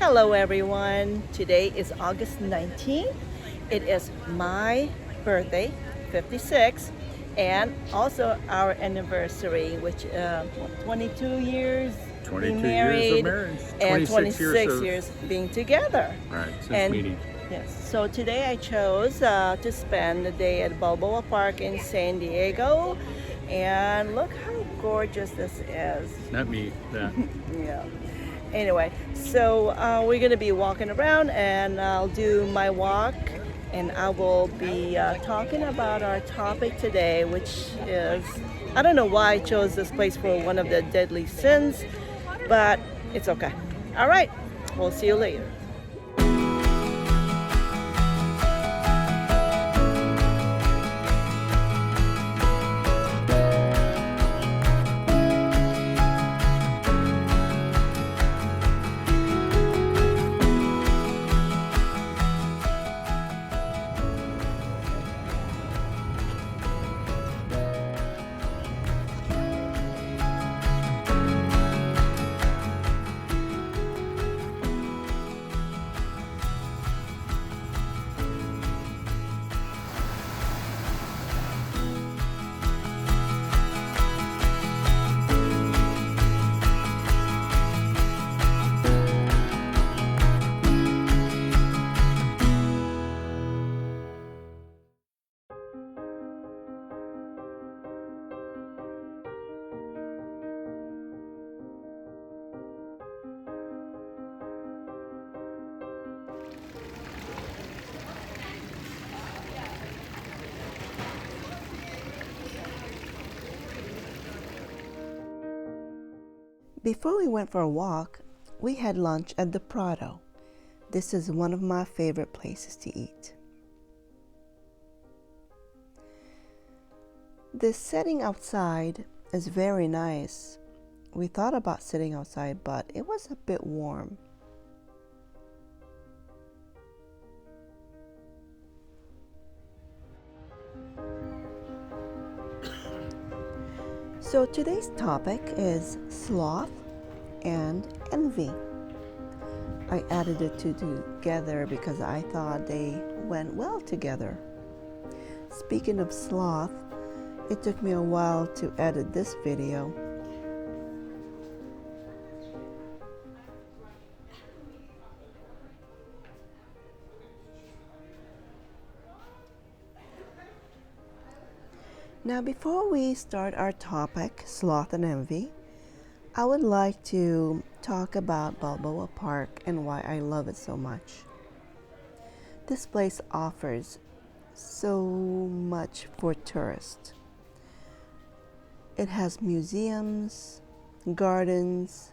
Hello everyone. Today is August 19th. It is my birthday, 56, and also our anniversary, which 22 years being 22 years of married marriage, and 26 years 26 of years being together. right since And meeting. yes, so today I chose to spend the day at Balboa Park in San Diego. And look how gorgeous this is. Not me. That. Yeah. Anyway, so we're going to be walking around and I'll do my walk and I will be talking about our topic today, which is I don't know why I chose this place for one of the deadly sins, but it's okay. All right, we'll see you later. Before we went for a walk, we had lunch at the Prado. This is one of my favorite places to eat. The setting outside is very nice. We thought about sitting outside, but it was a bit warm. So today's topic is sloth and envy. I added the two together because I thought they went well together. Speaking of sloth, it took me a while to edit this video. Now, before we start our topic, sloth and envy, I would like to talk about Balboa Park and why I love it so much. This place offers so much for tourists. It has museums, gardens,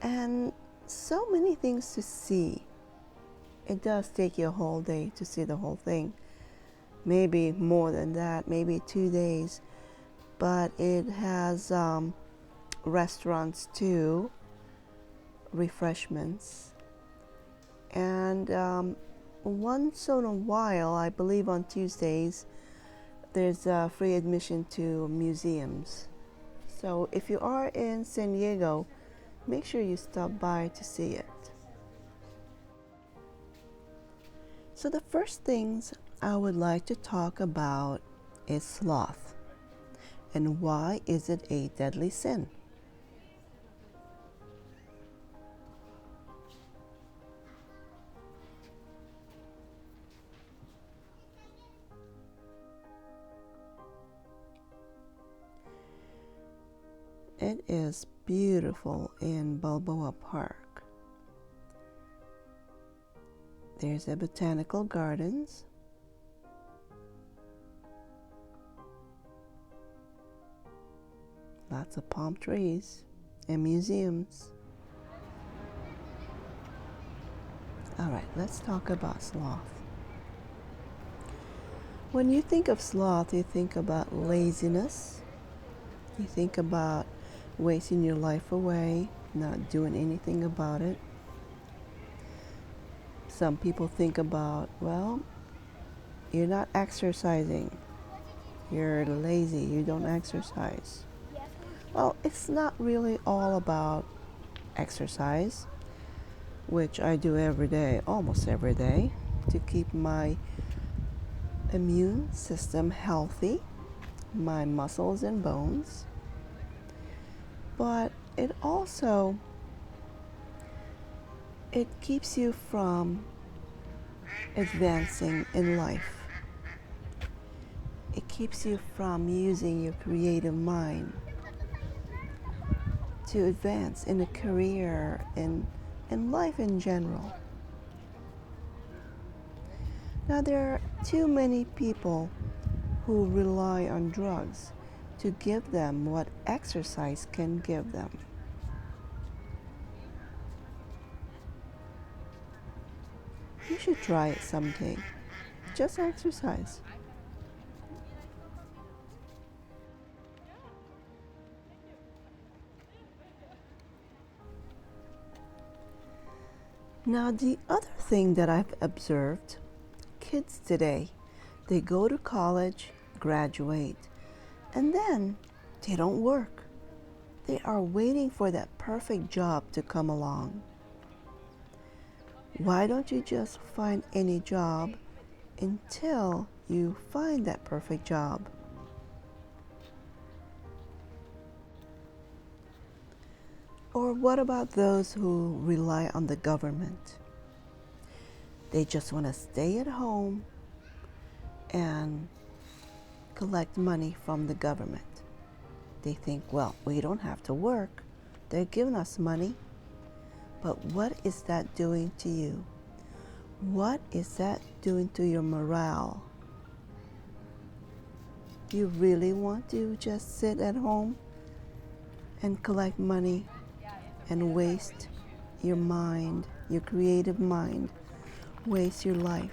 and so many things to see. It does take you a whole day to see the whole thing. Maybe more than that, maybe 2 days. But it has restaurants too, refreshments. And once in a while, I believe on Tuesdays, there's free admission to museums. So if you are in San Diego, make sure you stop by to see it. So the first things I would like to talk about is sloth. And why is it a deadly sin? It is beautiful in Balboa Park. There's a botanical gardens. Lots of palm trees and museums. All right, let's talk about sloth. When you think of sloth, you think about laziness. You think about wasting your life away, not doing anything about it. Some people think about, well, you're not exercising. You're lazy, you don't exercise. Well, it's not really all about exercise. which I do every day, almost every day, to keep my immune system healthy, my muscles and bones. But it keeps you from advancing in life. It keeps you from using your creative mind to advance in a career, in life in general. Now, there are too many people who rely on drugs to give them what exercise can give them. You should try it someday. Just exercise. Now, the other thing that I've observed, kids today, they go to college, graduate, and then they don't work. They are waiting for that perfect job to come along. Why don't you just find any job until you find that perfect job? Or what about those who rely on the government? They just want to stay at home and collect money from the government. They think, well, we don't have to work. They're giving us money. But what is that doing to you? What is that doing to your morale? Do you really want to just sit at home and collect money and waste your mind, your creative mind, waste your life?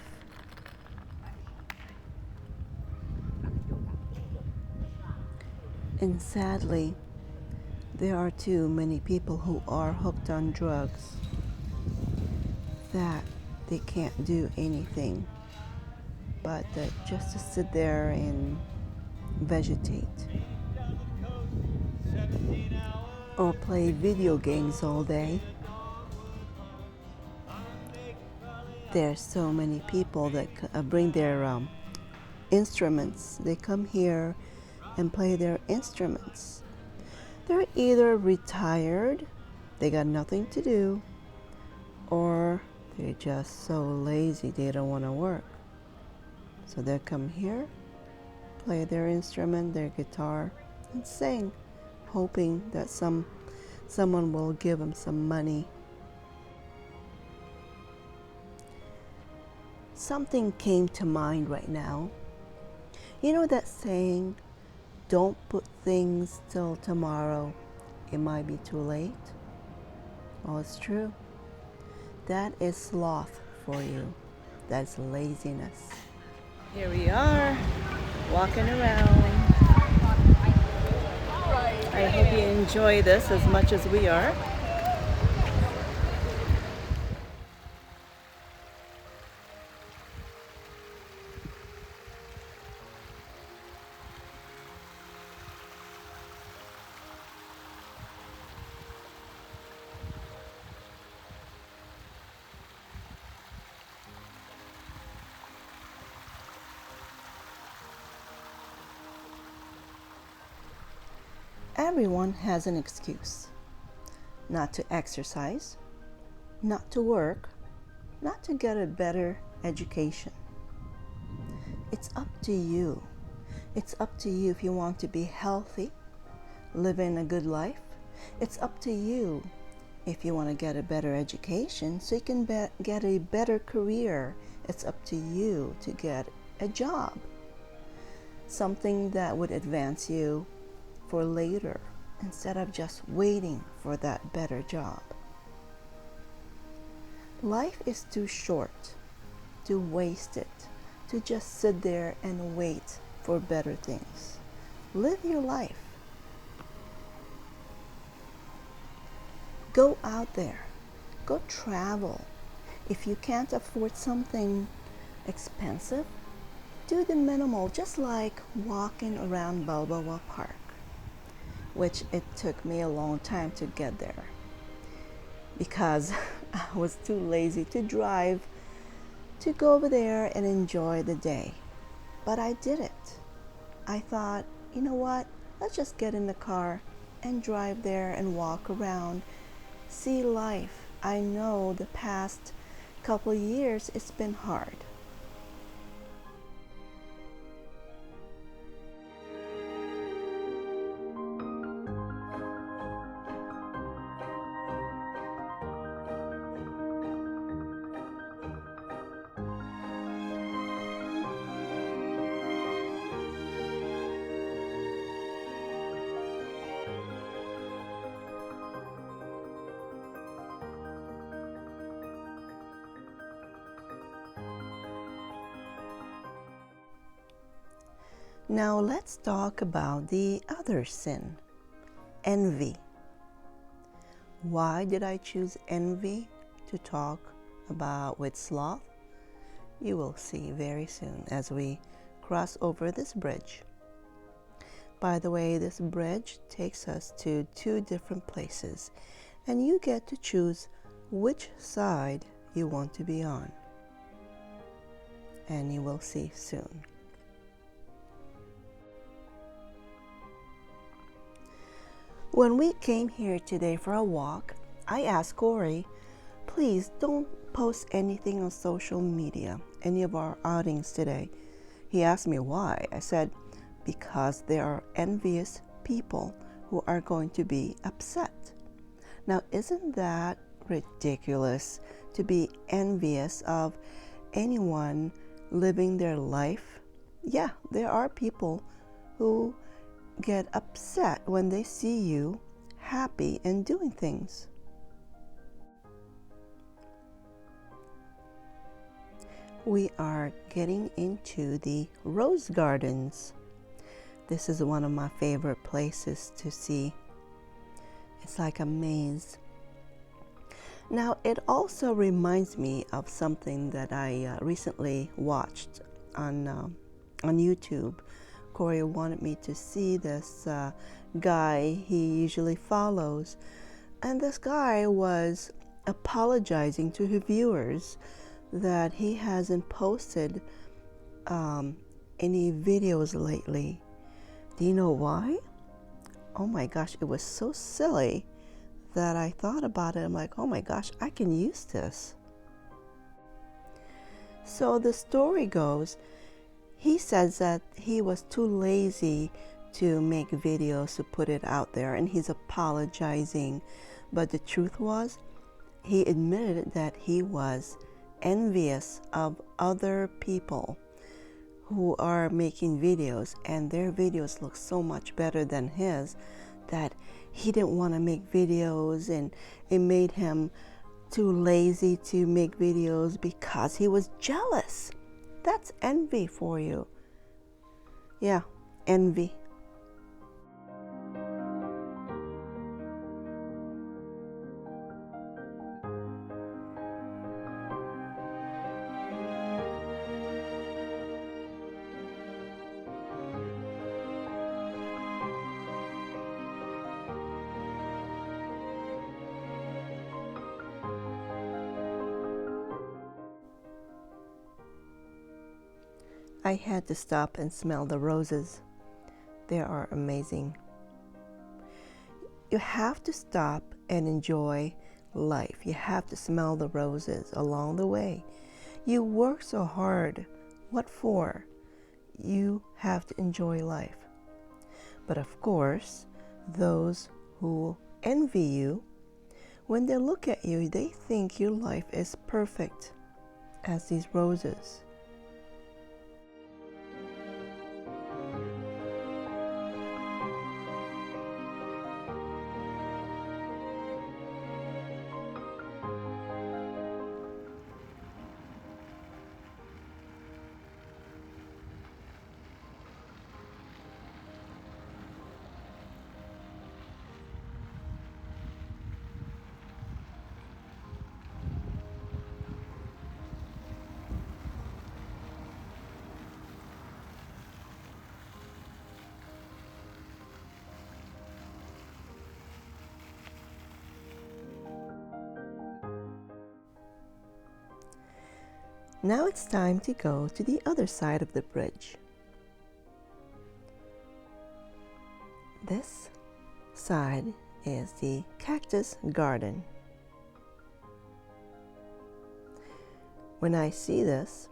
And sadly, there are too many people who are hooked on drugs that they can't do anything but just to sit there and vegetate or play video games all day. There's so many people that bring their instruments. They come here and play their instruments. They're either retired, they got nothing to do, or they're just so lazy they don't want to work. So they come here, play their instrument, their guitar, and sing, hoping that someone will give them some money. Something came to mind right now. You know that saying, don't put things till tomorrow, it might be too late? Well, it's true. That is sloth for you. That's laziness. Here we are, walking around. I hope you enjoy this as much as we are. Everyone has an excuse. Not to exercise, not to work, not to get a better education. It's up to you. It's up to you if you want to be healthy, living a good life. It's up to you if you want to get a better education so you can get a better career. It's up to you to get a job, something that would advance you for later instead of just waiting for that better job. Life is too short to waste it, to just sit there and wait for better things. Live your life. Go out there. Go travel. If you can't afford something expensive, do the minimal, just like walking around Balboa Park, which it took me a long time to get there because I was too lazy to drive to go over there and enjoy the day. But I did it. I thought, you know what? Let's just get in the car and drive there and walk around, see life. I know the past couple of years it's been hard. Now let's talk about the other sin, envy. Why did I choose envy to talk about with Sloth? You will see very soon as we cross over this bridge. By the way, this bridge takes us to two different places, and you get to choose which side you want to be on. And you will see soon. When we came here today for a walk, I asked Corey, please don't post anything on social media, any of our outings today. He asked me why. I said, because there are envious people who are going to be upset. Now, isn't that ridiculous to be envious of anyone living their life? Yeah, there are people who get upset when they see you happy and doing things. We are getting into the rose gardens. This is one of my favorite places to see. It's like a maze. Now, it also reminds me of something that I recently watched on YouTube. Corey wanted me to see this guy he usually follows, and this guy was apologizing to his viewers that he hasn't posted any videos lately. Do you know why? Oh my gosh, it was so silly that I thought about it. I'm like, oh my gosh, I can use this. So the story goes, he says that he was too lazy to make videos to put it out there, and he's apologizing. But the truth was, he admitted that he was envious of other people who are making videos, and their videos look so much better than his that he didn't want to make videos, and it made him too lazy to make videos because he was jealous. That's envy for you. Yeah, envy. I had to stop and smell the roses. They are amazing. You have to stop and enjoy life. You have to smell the roses along the way. You work so hard. What for? You have to enjoy life. But of course, those who envy you, when they look at you, they think your life is perfect as these roses. Now it's time to go to the other side of the bridge. This side is the cactus garden. When I see this,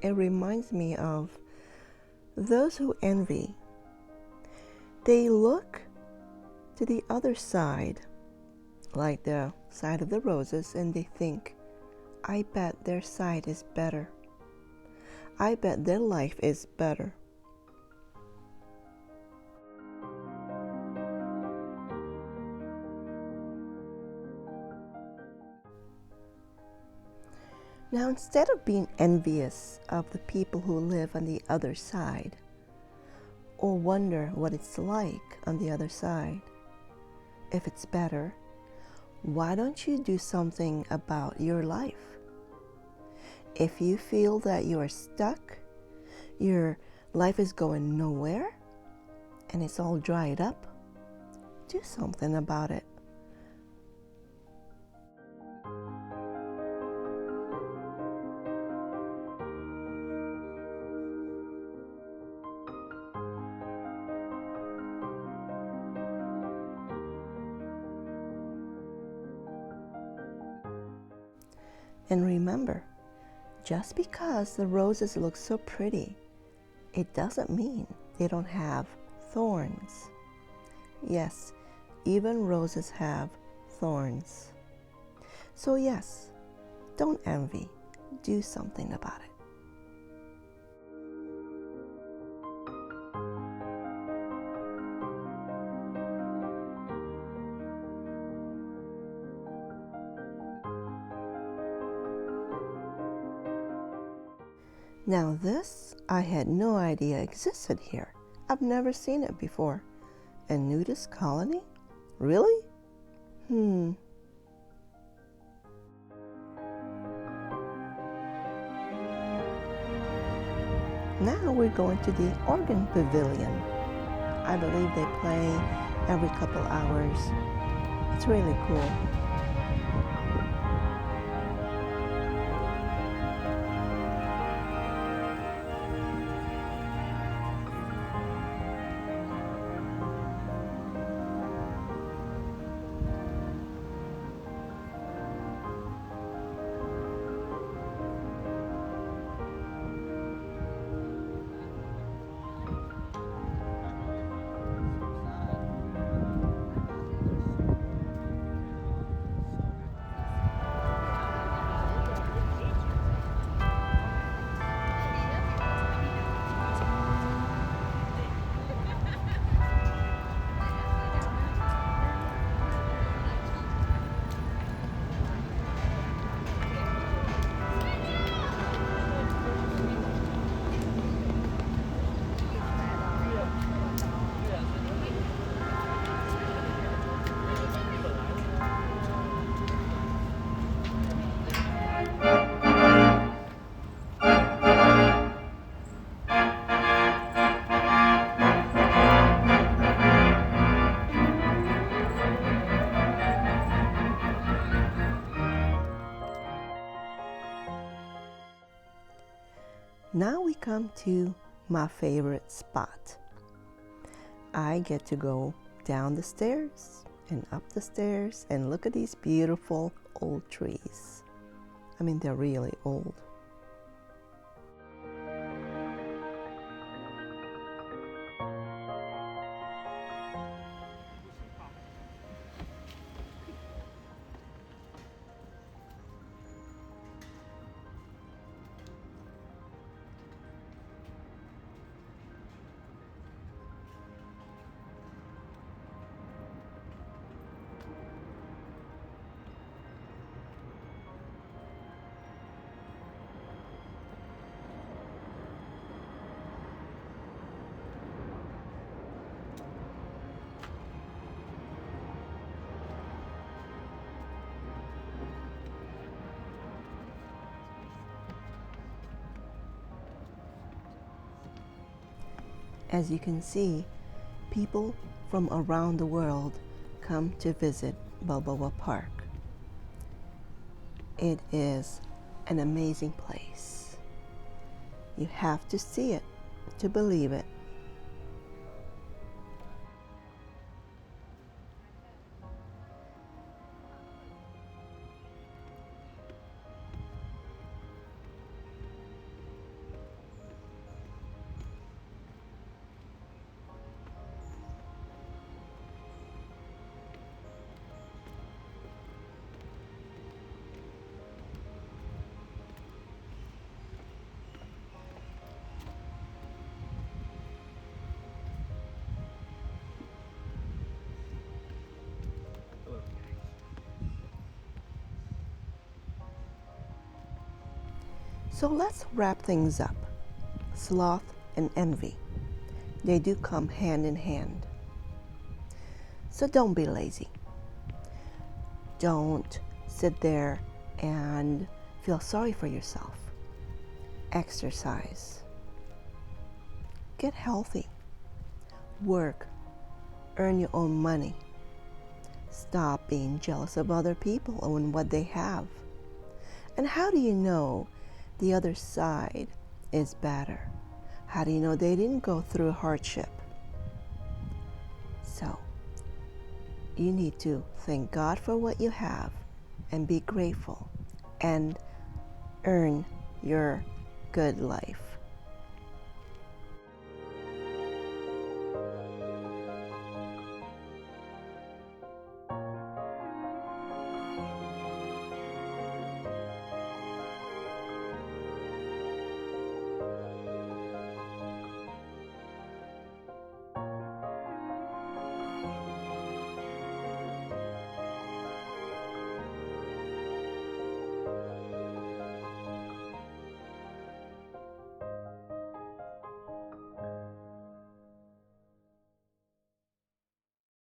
it reminds me of those who envy. They look to the other side, like the side of the roses, and they think, I bet their side is better. I bet their life is better. Now, instead of being envious of the people who live on the other side, or wonder what it's like on the other side, if it's better, why don't you do something about your life? If you feel that you are stuck, your life is going nowhere, and it's all dried up, do something about it. And remember, just because the roses look so pretty, it doesn't mean they don't have thorns. Yes, even roses have thorns. So yes, don't envy. Do something about it. Now this, I had no idea existed here. I've never seen it before. A nudist colony? Really? Now we're going to the organ pavilion. I believe they play every couple hours. It's really cool. Now we come to my favorite spot. I get to go down the stairs and up the stairs and look at these beautiful old trees. I mean, they're really old. As you can see, people from around the world come to visit Balboa Park. It is an amazing place. You have to see it to believe it. So let's wrap things up. Sloth and envy, they do come hand in hand. So don't be lazy. Don't sit there and feel sorry for yourself. Exercise. Get healthy. Work. Earn your own money. Stop being jealous of other people and what they have. And how do you know the other side is better? How do you know they didn't go through hardship? So, you need to thank God for what you have and be grateful and earn your good life.